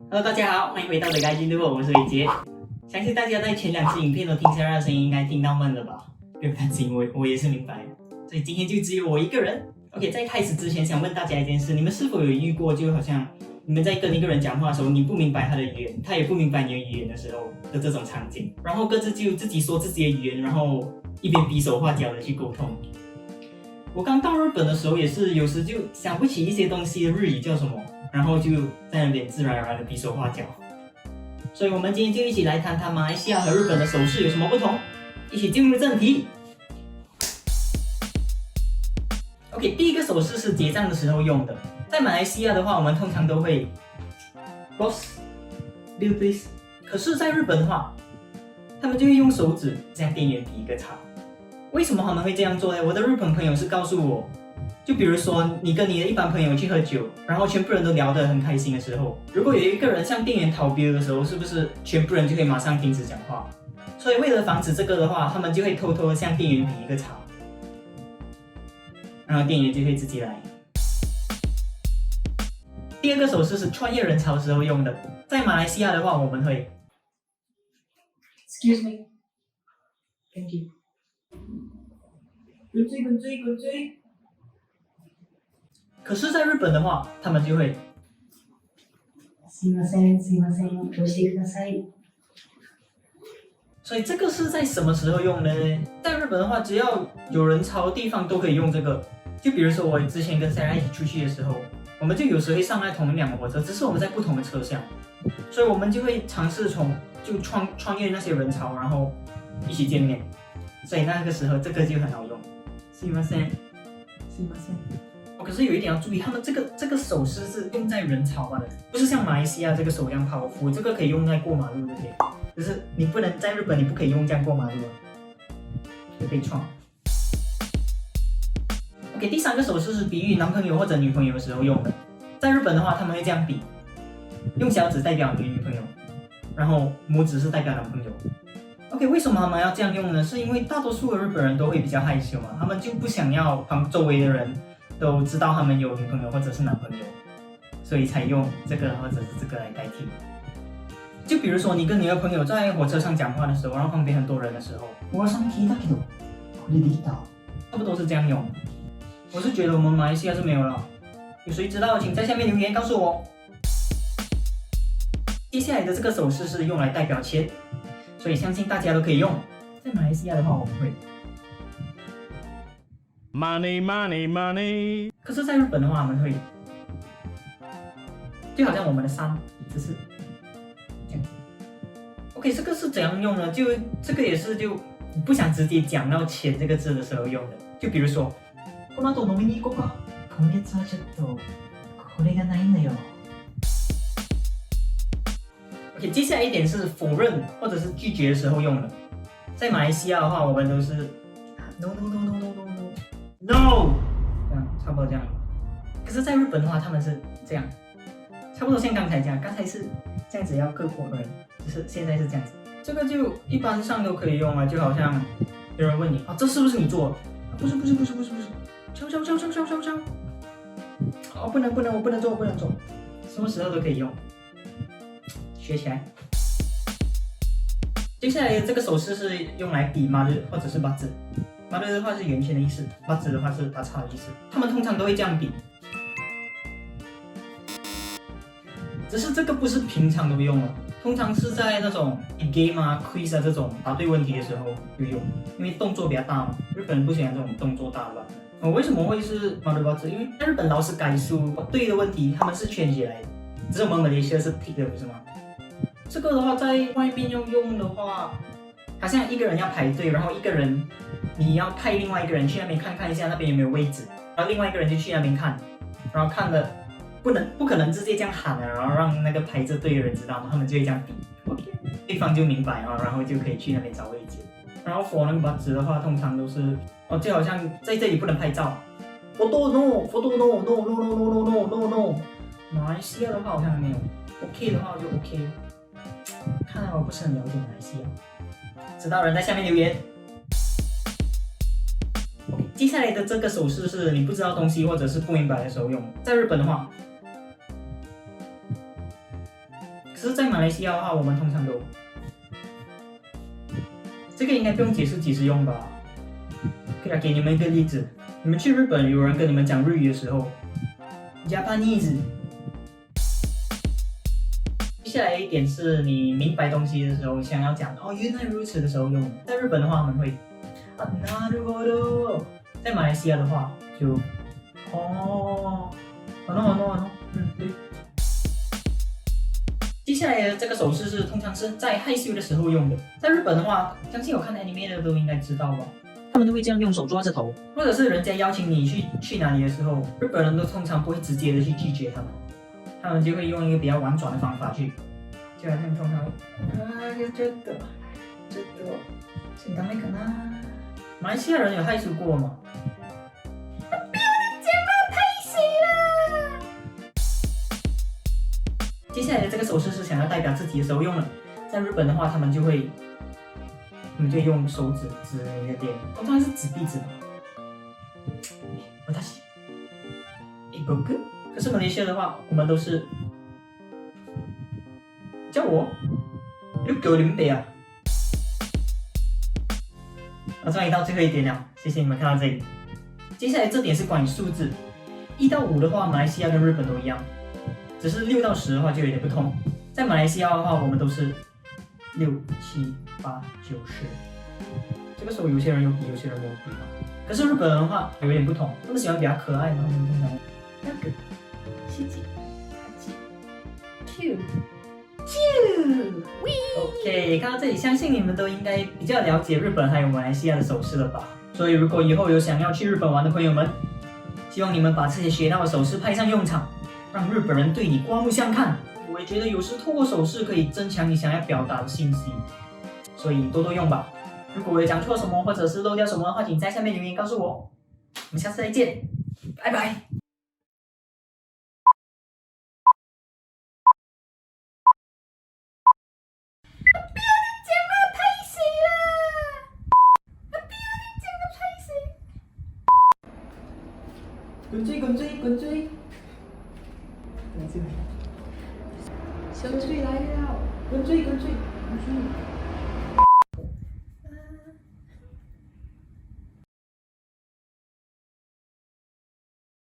Hello，大家好，欢迎回到The Guy Jin，我是伟杰。相信大家在前2支影片都听下来的声音，应该听到闷了吧？不用担心，我也是明白。所以今天就只有我一个人。OK， 在开始之前，想问大家一件事：你们是否有遇过，就好像你们在跟一个人讲话的时候，你不明白他的语言，他也不明白你的语言的时候的这种场景，然后各自就自己说自己的语言，然后一边比手画脚的去沟通。我刚到日本的时候也是，有时就想不起一些东西的日语叫什么，然后就在那边自然而然的比手画脚。所以我们今天就一起来谈谈马来西亚和日本的手势有什么不同，一起进入正题。OK， 第一个手势是结账的时候用的。在马来西亚的话，我们通常都会 Boss bill please。可是，在日本的话，他们就会用手指向店员比一个叉。为什么他们会这样做呢？我的日本朋友是告诉我，就比如说你跟你的一般朋友去喝酒，然后全部人都聊得很开心的时候，如果有一个人向店员讨 bill 的时候，是不是全部人就可以马上停止讲话？所以为了防止这个的话，他们就会偷偷的向店员比一个叉，然后店员就会自己来。第二个手势是穿越人潮时候用的，在马来西亚的话，我们会 Excuse me, thank you。滚追。可是，在日本的话，他们就会すいません、どうしてください。所以这个是在什么时候用的呢？在日本的话，只要有人潮的地方都可以用这个。就比如说我之前跟 Sarah 一起出去的时候，我们就有时会上来同一辆火车，只是我们在不同的车厢，所以我们就会尝试穿越那些人潮，然后一起见面。所以那个时候这个就很好用。すいません。可是有一点要注意，他们这个手势是用在人潮吧的，不是像马来西亚这个手这样抛夫，这个可以用在过马路这边，就是你不能在日本你不可以用这样过马路啊，会被撞。OK， 第3个手势是比喻男朋友或者女朋友的时候用的，在日本的话他们会这样比，用小指代表你的女朋友，然后拇指是代表男朋友。OK， 为什么他们要这样用呢？是因为大多数的日本人都会比较害羞嘛，他们就不想要周围的人都知道他们有女朋友或者是男朋友，所以才用这个或者是这个来代替。就比如说你跟你的朋友在火车上讲话的时候，然后旁边很多人的时候，我上聞いたけどこれできた，差不多是这样用。我是觉得我们马来西亚是没有了，有谁知道请在下面留言告诉我。接下来的这个手势是用来代表钱，所以相信大家都可以用。在马来西亚的话，我不会。Money。可是，在日本的话，我们会，就好像我们的3只是这样子。OK， 这个是怎样用呢？就这个也是就你不想直接讲到钱这个字的时候用的。就比如说，この後飲みに行こうか。今月はちょっとこれがないんだよ。OK， 接下来一点是否认或者是拒绝的时候用的。在马来西亚的话，我们都是 no， 这样差不多这样。可是，在日本的话，他们是这样，差不多像刚才这样。刚才是这样子要各国的人，就是现在是这样子。这个就一般上都可以用啊，就好像有人问你啊，这是不是你做的？啊，不是，敲。哦，不能，我不能做，什么时候都可以用。学起来。接下来的这个手势是用来比马日或者是八字。马日的话是圆圈的意思，八字的话是打叉的意思。他们通常都会这样比，只是这个不是平常都用了，通常是在那种 game 啊、quiz 啊这种答对问题的时候就用，因为动作比较大嘛。日本人不喜欢这种动作大的吧？为什么会是马日八字？因为在日本老师改书对的问题，他们是圈起来的，只是我们马来西亚是 tick 的，不是吗？这个的话，在外面要用的话，好像一个人要排队，然后一个人你要派另外一个人去那边看一下那边有没有位置，然后另外一个人就去那边看，然后看了不可能直接这样喊了，然后让那个排着队的人知道嘛，他们就会这样比 ，OK， 对方就明白啊，然后就可以去那边找位置。然后 for 那个八字的话，通常都是就好像在这里不能拍照 ，photo no，马来西亚的话好像没有 ，OK 的话就 OK。看来我不是很了解马来西亚，知道人在下面留言。OK， 接下来的这个手势是你不知道东西或者是不明白的时候用。在日本的话，可是，在马来西亚的话，我们通常都这个应该不用解释几时用吧？可以来给你们一个例子：你们去日本，有人跟你们讲日语的时候 ，Japanese。接下来一点是你明白东西的时候，想要讲哦原来如此的时候用。在日本的话，我们会啊なるほど。在马来西亚的话就哦，对。接下来的这个手势是通常是在害羞的时候用的。在日本的话，相信有看 anime 的都应该知道吧？他们都会这样用手抓着头，或者是人家邀请你去哪里的时候，日本人都通常不会直接的去拒绝他们。他们就会用一个比较婉转的方法去，就好像通常这个，请等那个啦。马来西亚人有害羞过吗？不要讲了，太水了。接下来的这个手势是想要代表自己的时候用的，在日本的话，他们就会用手指指你的脸，通常是指鼻子吧。私、僕。可是马来西亚的话，我们都是叫我690啊！我终于到最后一点了，谢谢你们看到这里。接下来这点是关于数字，1到5的话，马来西亚跟日本都一样，只是6到10的话就有点不同。在马来西亚的话，我们都是6、7、8、9、10。这个时候有些人有笔，有些人没有笔嘛。可是日本人的话有点不同，他们喜欢比较可爱嘛，他们通常那个。7、8、9、OK， 看到这里，相信你们都应该比较了解日本还有马来西亚的手势了吧？所以如果以后有想要去日本玩的朋友们，希望你们把这些学到的手势派上用场，让日本人对你刮目相看。我也觉得有时透过手势可以增强你想要表达的信息，所以多多用吧。如果我有讲错什么或者是漏掉什么的话，请在下面留言告诉我。我们下次再见，拜拜。滚追！来这里，小追来了！滚追！